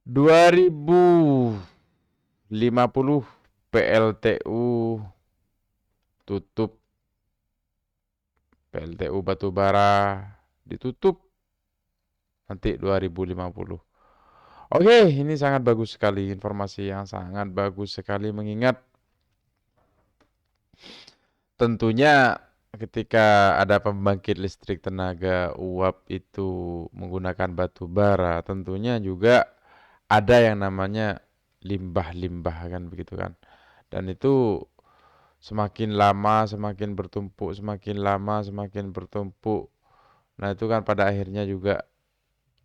2050 PLTU tutup. PLTU batubara ditutup nanti 2050. Oke, ini sangat bagus sekali, informasi yang sangat bagus sekali, mengingat tentunya ketika ada pembangkit listrik tenaga uap itu menggunakan batu bara, tentunya juga ada yang namanya limbah-limbah kan begitu kan. Dan itu semakin lama semakin bertumpuk, semakin lama semakin bertumpuk. Nah, itu kan pada akhirnya juga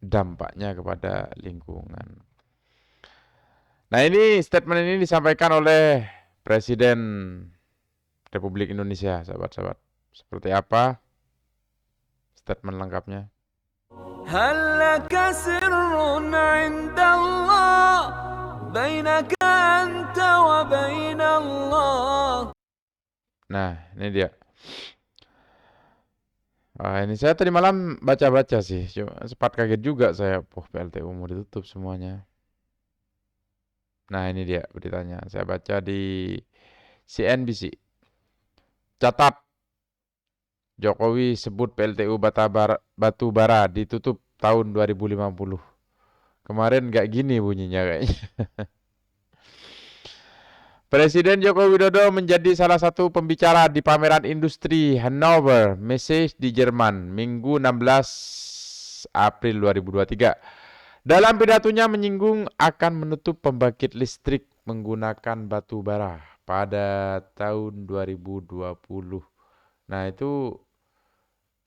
dampaknya kepada lingkungan. Nah, ini statement ini disampaikan oleh Presiden Republik Indonesia, sahabat-sahabat. Seperti apa statement lengkapnya? هل لك سر عند الله بينك أنت وبين الله. Nah, ini dia. Ini saya tadi malam baca-baca sih, cuma sempat kaget juga saya, PLTU mau ditutup semuanya. Nah, ini dia beritanya. Saya baca di CNBC. Catat, Jokowi sebut PLTU Batubara ditutup tahun 2050. Kemarin nggak gini bunyinya kayaknya. Presiden Joko Widodo menjadi salah satu pembicara di pameran industri Hannover Messe di Jerman, Minggu 16 April 2023. Dalam pidatonya menyinggung akan menutup pembangkit listrik menggunakan batu bara pada tahun 2020. Nah, itu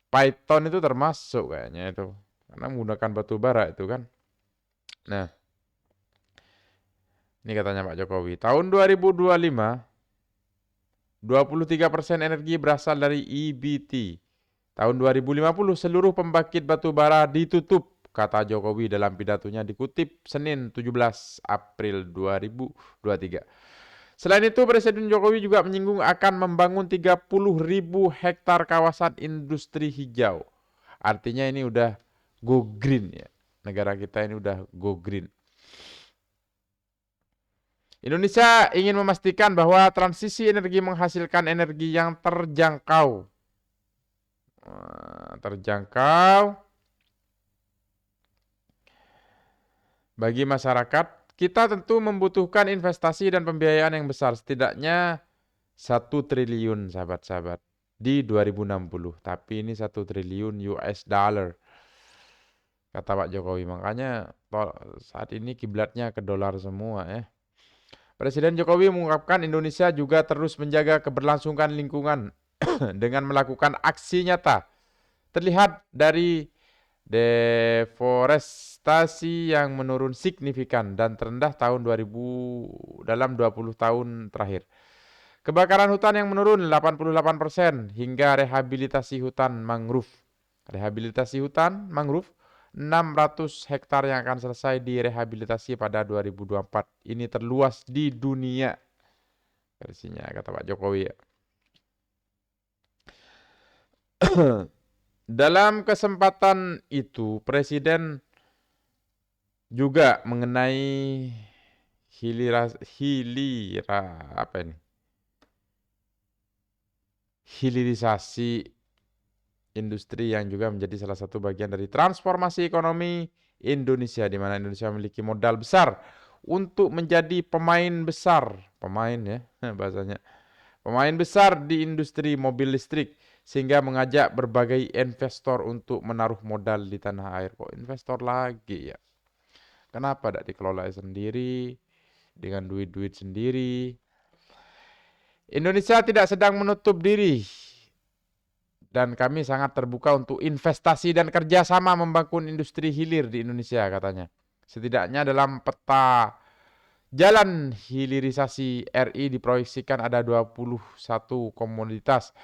Python itu termasuk kayaknya itu. Karena menggunakan batu bara itu kan. Nah, ini katanya Pak Jokowi. Tahun 2025, 23% energi berasal dari EBT. Tahun 2050 seluruh pembangkit batu bara ditutup, kata Jokowi dalam pidatonya dikutip Senin 17 April 2023. Selain itu, Presiden Jokowi juga menyinggung akan membangun 30.000 hektar kawasan industri hijau. Artinya ini udah go green ya. Negara kita ini udah go green. Indonesia ingin memastikan bahwa transisi energi menghasilkan energi yang terjangkau. Terjangkau bagi masyarakat. Kita tentu membutuhkan investasi dan pembiayaan yang besar, setidaknya 1 triliun sahabat-sahabat di 2060. Tapi ini 1 triliun US dollar, kata Pak Jokowi. Makanya saat ini kiblatnya ke dolar semua ya. Presiden Jokowi mengungkapkan Indonesia juga terus menjaga keberlangsungan lingkungan dengan melakukan aksi nyata. Terlihat dari deforestasi yang menurun signifikan dan terendah tahun 2000 dalam 20 tahun terakhir. Kebakaran hutan yang menurun 88% hingga rehabilitasi hutan mangrove. Rehabilitasi hutan mangrove 600 hektar yang akan selesai direhabilitasi pada 2024. Ini terluas di dunia. Versinya kata Pak Jokowi ya. Dalam kesempatan itu Presiden juga mengenai apa ini? Hilirisasi industri yang juga menjadi salah satu bagian dari transformasi ekonomi Indonesia, di mana Indonesia memiliki modal besar untuk menjadi pemain ya bahasanya, pemain besar di industri mobil listrik, sehingga mengajak berbagai investor untuk menaruh modal di tanah air. Kok investor lagi ya? Kenapa tidak dikelola sendiri dengan duit-duit sendiri? Indonesia tidak sedang menutup diri dan kami sangat terbuka untuk investasi dan kerjasama membangun industri hilir di Indonesia, katanya. Setidaknya dalam peta jalan hilirisasi RI diproyeksikan ada 21 komoditas.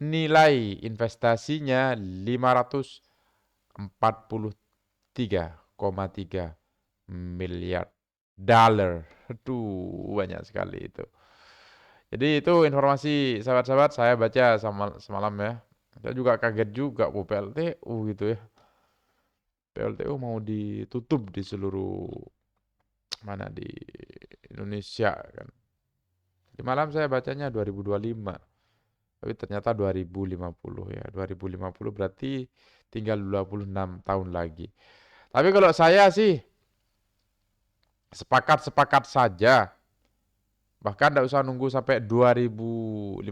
Nilai investasinya 543,3 miliar dolar. Aduh, banyak sekali itu. Jadi itu informasi sahabat-sahabat saya baca semalam ya. Saya juga kaget juga PLTU gitu ya. PLTU mau ditutup di seluruh mana di Indonesia kan. Di malam saya bacanya 2025. Tapi ternyata 2050 ya. 2050 berarti tinggal 26 tahun lagi. Tapi kalau saya sih sepakat-sepakat saja. Bahkan tidak usah nunggu sampai 2050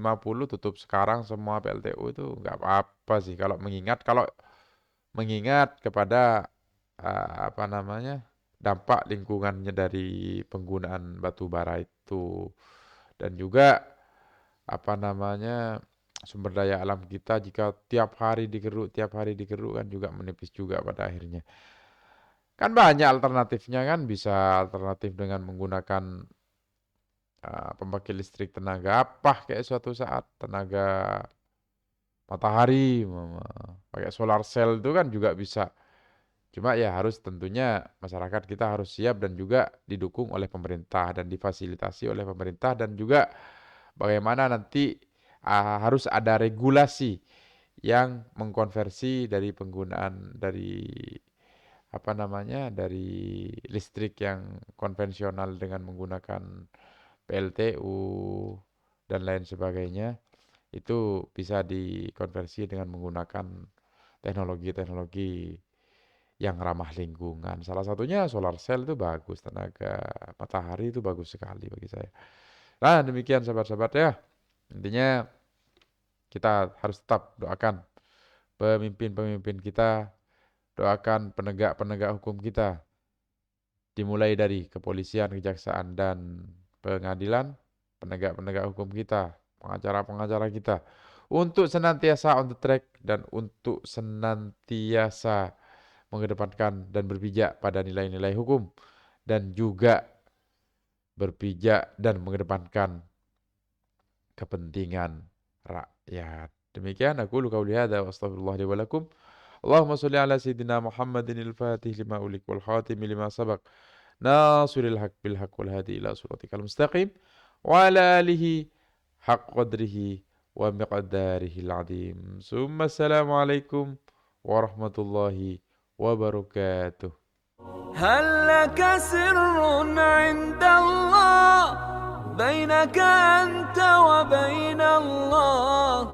tutup sekarang semua PLTU itu nggak apa-apa sih kalau mengingat kepada apa namanya dampak lingkungannya dari penggunaan batu bara itu dan juga apa namanya sumber daya alam kita jika tiap hari digeruk kan juga menipis juga pada akhirnya. Kan banyak alternatifnya kan bisa alternatif dengan menggunakan pembangkit listrik tenaga apa kayak suatu saat tenaga matahari pakai solar cell itu kan juga bisa. Cuma ya harus tentunya masyarakat kita harus siap dan juga didukung oleh pemerintah dan difasilitasi oleh pemerintah dan juga bagaimana nanti harus ada regulasi yang mengkonversi dari penggunaan dari apa namanya dari listrik yang konvensional dengan menggunakan PLTU dan lain sebagainya itu bisa dikonversi dengan menggunakan teknologi-teknologi yang ramah lingkungan. Salah satunya solar cell itu bagus, tenaga matahari itu bagus sekali bagi saya. Nah, demikian sahabat-sahabat ya. Intinya kita harus tetap doakan pemimpin-pemimpin kita, doakan penegak-penegak hukum kita, dimulai dari kepolisian, kejaksaan, dan pengadilan, penegak-penegak hukum kita, pengacara-pengacara kita, untuk senantiasa on the track dan untuk senantiasa mengedepankan dan berpijak pada nilai-nilai hukum dan juga berpijak dan mengedepankan kepentingan rakyat. Demikian aku qauli hadza wa astaghfirullah li wa lakum. Allahumma shalli ala sayyidina Muhammadin al-Fatih lima ulik wal khatim lima sabaq. Nasiril haq bil haq wal hadi ila siratikal mustaqim wa ala alihi haqq qadrihi wa miqdarihi al-azim. Summa assalamu alaikum warahmatullahi wabarakatuh. هل لك سر عند الله بينك أنت وبين الله